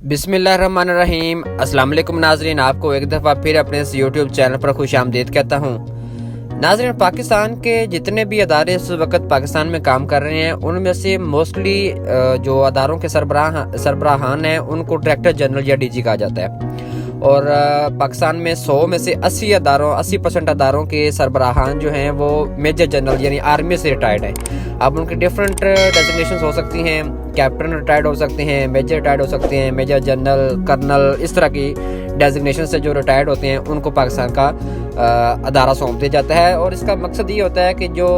बिस्मिल्लाहिर्रहमानिर्रहीम। अस्सलाम वालेकुम नाज़रीन, आपको एक दफ़ा फिर अपने इस यूट्यूब चैनल पर खुश आमदीद कहता हूँ। नाज़रीन, पाकिस्तान के जितने भी अदारे इस वक्त पाकिस्तान में काम कर रहे हैं उनमें से मोस्टली जो अदारों के सरबराहान हैं उनको डायरेक्टर जनरल या डीजी कहा जाता है। और पाकिस्तान में 100 में से 80% अदारों के सरबराहान जो हैं वो मेजर जनरल यानी आर्मी से रिटायर्ड हैं। अब उनकी डिफरेंट डेजिग्नेशंस हो सकती हैं, कैप्टन रिटायर्ड हो सकते हैं, मेजर रिटायर्ड हो सकते हैं, मेजर जनरल, कर्नल, इस तरह की डेजिग्नेशन से जो रिटायर्ड होते हैं उनको पाकिस्तान का अदारा सौंप दिया जाता है। और इसका मकसद ये होता है कि जो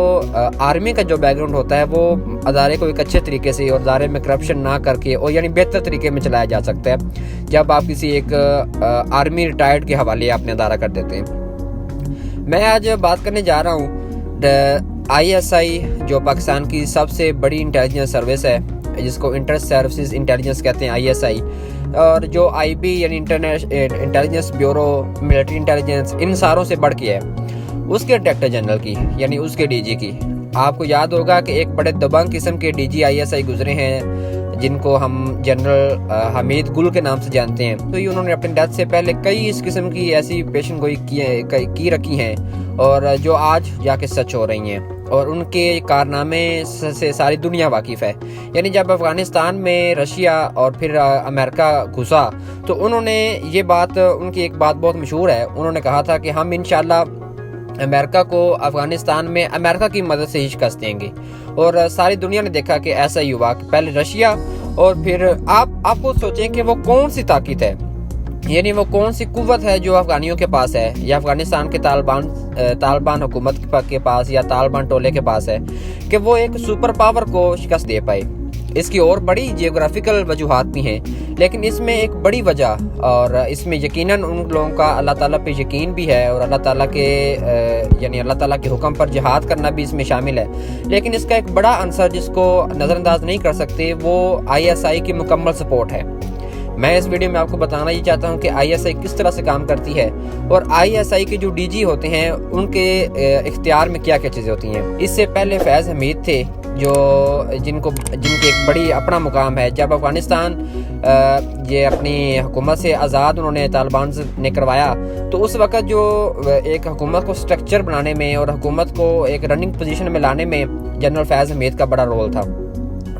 आर्मी का जो बैकग्राउंड होता है वो अदारे को एक अच्छे तरीके से और अदारे में करप्शन ना करके और यानी बेहतर तरीके में चलाया जा सकता है जब आप किसी एक आर्मी रिटायर्ड के हवाले अपने अदारा कर देते हैं। मैं आज बात करने जा रहा हूँ ISI, जो पाकिस्तान की सबसे बड़ी इंटेलिजेंस सर्विस है, जिसको इंटर सर्विसेज इंटेलिजेंस कहते हैं, ISI। और जो IB यानी इंटेलिजेंस ब्यूरो, मिलिट्री इंटेलिजेंस, इन सारों से बढ़ के है उसके डायरेक्टर जनरल की यानी उसके DG की। आपको याद होगा कि एक बड़े दबंग किस्म के DG ISI गुजरे हैं जिनको हम जनरल हमीद गुल के नाम से जानते हैं। तो ये उन्होंने अपनी डेथ से पहले कई इस किस्म की ऐसी पेशन गोई की रखी हैं और जो आज जाके सच हो रही हैं और उनके कारनामे से सारी दुनिया वाकिफ़ है। यानी जब अफ़गानिस्तान में रशिया और फिर अमेरिका घुसा तो उन्होंने ये बात, उनकी एक बात बहुत मशहूर है, उन्होंने कहा था कि हम इंशाल्लाह अमेरिका को अफ़गानिस्तान में अमेरिका की मदद से ही शिकस्त देंगे। और सारी दुनिया ने देखा कि ऐसा ही हुआ। पहले रशिया और फिर आप खुद सोचें कि वो कौन सी ताकत है, यानी वो कौन सी कुव्वत है जो अफगानियों के पास है या अफगानिस्तान के तालिबान हुकूमत के पास या तालिबान टोले के पास है कि वो एक सुपर पावर को शिकस्त दे पाए। इसकी और बड़ी जियोग्राफिकल वजूहात भी हैं, लेकिन इसमें एक बड़ी वजह, और इसमें यकीनन उन लोगों का अल्लाह ताला पे यकीन भी है और अल्लाह ताला के हुक्म पर जिहाद करना भी इसमें शामिल है। लेकिन इसका एक बड़ा अंसर जिसको नज़रअंदाज नहीं कर सकते वो ISI की मुकम्मल सपोर्ट है। मैं इस वीडियो में आपको बताना ये चाहता हूँ कि ISI किस तरह से काम करती है और ISI के जो DG होते हैं उनके इख्तियार में क्या क्या चीज़ें होती हैं। इससे पहले फैज़ हमीद थे जिनकी एक बड़ी अपना मुकाम है। जब अफ़गानिस्तान ये अपनी हुकूमत से आज़ाद उन्होंने तालिबान ने करवाया तो उस वक़्त जो एक हुकूमत को स्ट्रक्चर बनाने में और हुकूमत को एक रनिंग पोजीशन में लाने में जनरल फैज़ हमीद का बड़ा रोल था।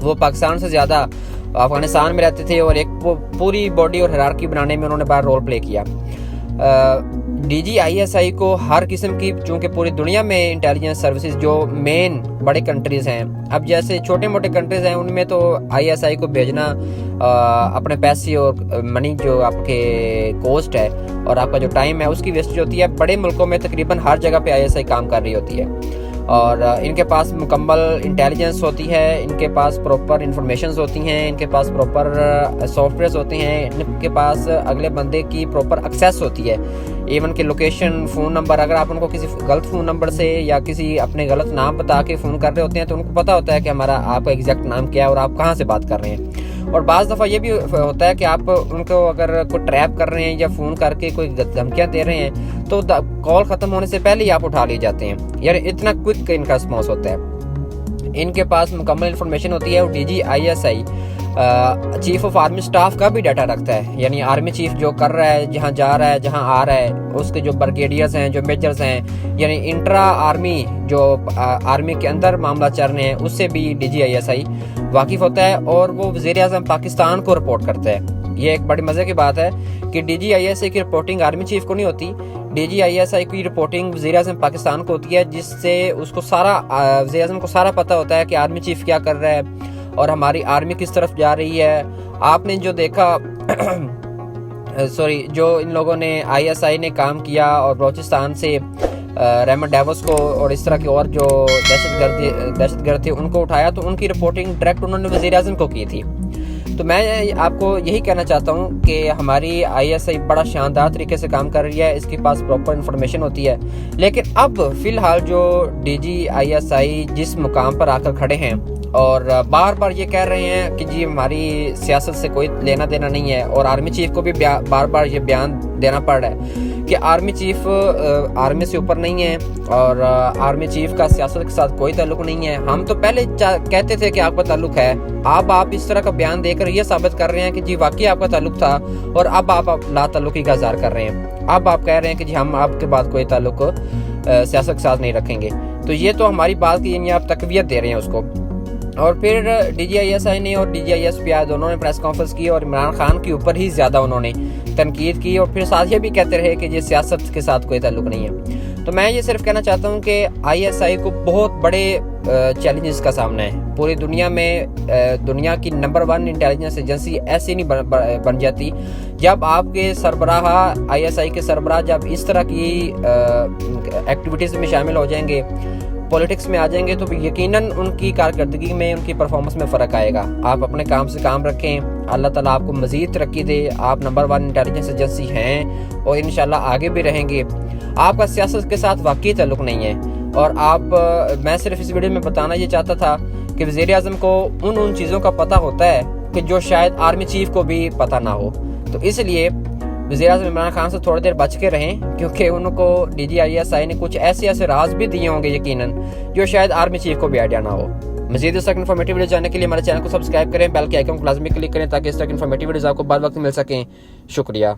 वो पाकिस्तान से ज़्यादा अफगानिस्तान में रहते थे और एक पूरी बॉडी और हायरार्की बनाने में उन्होंने बड़ा रोल प्ले किया। DG ISI को हर किस्म की, चूँकि पूरी दुनिया में इंटेलिजेंस सर्विसेज जो मेन बड़े कंट्रीज़ हैं, अब जैसे छोटे मोटे कंट्रीज़ हैं उनमें तो ISI को भेजना अपने पैसे और मनी जो आपके कॉस्ट है और आपका जो टाइम है उसकी वेस्टेज होती है। बड़े मुल्कों में तकरीबन हर जगह पे ISI काम कर रही होती है और इनके पास मुकम्मल इंटेलिजेंस होती है, इनके पास प्रॉपर इंफॉर्मेशंस होती हैं, इनके पास प्रॉपर सॉफ्टवेयर्स होते हैं, इनके पास अगले बंदे की प्रॉपर एक्सेस होती है। इवन के लोकेशन, फ़ोन नंबर, अगर आप उनको किसी गलत फ़ोन नंबर से या किसी अपने गलत नाम बता के फ़ोन कर रहे होते हैं तो उनको पता होता है कि आपका एग्जैक्ट नाम क्या है और आप कहाँ से बात कर रहे हैं। और बाज़ दफ़ा ये भी होता है कि आप उनको अगर कोई ट्रैप कर रहे हैं या फ़ोन करके कोई धमकियाँ दे रहे हैं तो कॉल ख़त्म होने से पहले ही आप उठा लिए जाते हैं। यार इतना क्विक इनका रिस्पॉन्स होता है। इनके पास मुकम्मल इन्फॉर्मेशन होती है और DG ISI chief of army staff का भी डाटा रखता है। यानी आर्मी चीफ जो कर रहा है, जहाँ जा रहा है, जहाँ आ रहा है, उसके जो ब्रिगेडियर्स हैं, जो मेजर्स हैं, यानी इंट्रा आर्मी जो आर्मी के अंदर मामला चल रहे हैं उससे भी DG ISI वाकिफ़ होता है और वो वज़ीर-ए-आज़म पाकिस्तान को रिपोर्ट करता है। ये एक बड़ी मज़े की बात है कि DG ISI की रिपोर्टिंग आर्मी चीफ को नहीं होती, DG ISI की रिपोर्टिंग वज़ीर-ए-आज़म पाकिस्तान को होती है, जिससे उसको वज़ीर-ए-आज़म को सारा पता होता है कि आर्मी चीफ क्या कर रहा है और हमारी आर्मी किस तरफ जा रही है। आपने जो देखा जो इन लोगों ने ISI ने काम किया और बलूचिस्तान से रहमत डेवस को और इस तरह की और जो दहशतगर्द थे उनको उठाया, तो उनकी रिपोर्टिंग डायरेक्ट उन्होंने वज़ीर-ए-आज़म को की थी। तो मैं आपको यही कहना चाहता हूँ कि हमारी ISI बड़ा शानदार तरीके से काम कर रही है, इसके पास प्रॉपर इन्फॉर्मेशन होती है। लेकिन अब फ़िलहाल जो DG ISI जिस मुकाम पर आकर खड़े हैं और बार बार ये कह रहे हैं कि जी हमारी सियासत से कोई लेना देना नहीं है। और आर्मी चीफ को भी बार बार ये बयान देना पड़ रहा है कि आर्मी चीफ आर्मी से ऊपर नहीं है और आर्मी चीफ का सियासत के साथ कोई ताल्लुक नहीं है। हम तो पहले कहते थे कि आपका ताल्लुक है, अब आप इस तरह का बयान देकर ये साबित कर रहे हैं कि जी वाकई आपका ताल्लुक था और अब आप ला ताल्लुकी का इज़हार कर रहे हैं। अब आप कह रहे हैं कि जी हम आपके बाद कोई ताल्लुक सियासत के साथ नहीं रखेंगे। तो ये तो हमारी बात की यानी आप तकवीत दे रहे हैं उसको। और फिर DGISI ने और DGISPI दोनों ने प्रेस कॉन्फ्रेंस की और इमरान खान के ऊपर ही ज़्यादा उन्होंने तनकीद की और फिर साथ ये भी कहते रहे कि ये सियासत के साथ कोई ताल्लुक नहीं है। तो मैं ये सिर्फ कहना चाहता हूँ कि ISI को बहुत बड़े चैलेंजेस का सामना है। पूरी दुनिया में दुनिया की नंबर 1 इंटेलिजेंस एजेंसी ऐसी नहीं बन जाती। जब आपके सरबराह ISI के सरबराह जब इस तरह की एक्टिविटीज़ में शामिल हो जाएंगे, पॉलिटिक्स में आ जाएंगे, तो यकीनन उनकी कारकर्दगी में, उनकी परफॉर्मेंस में फ़र्क आएगा। आप अपने काम से काम रखें, अल्लाह ताला आपको मज़ीद तरक्की दे। आप नंबर 1 इंटेलिजेंस एजेंसी हैं और इंशाल्लाह आगे भी रहेंगे। आपका सियासत के साथ वाकई ताल्लुक नहीं है। और मैं सिर्फ इस वीडियो में बताना ये चाहता था कि वज़ीर-ए-आज़म को उन चीज़ों का पता होता है कि जो शायद आर्मी चीफ को भी पता ना हो। तो इसलिए वज़ीर-ए-आज़म इमरान खान से थोड़ी देर बच के रहें, क्योंकि उनको DGISI ने कुछ ऐसे राज भी दिए होंगे यकीनन जो शायद आर्मी चीफ को भी आइडिया ना हो। मज़ीद इस तरह इन्फॉर्मेटिव वीडियो जानने के लिए हमारे चैनल को सब्सक्राइब करें, बेल के आइकन को लाजमी क्लिक करें ताकि इस तरह इन्फॉर्मेटिव वीडियोज़ आपको बार वक्त मिल सकें। शुक्रिया।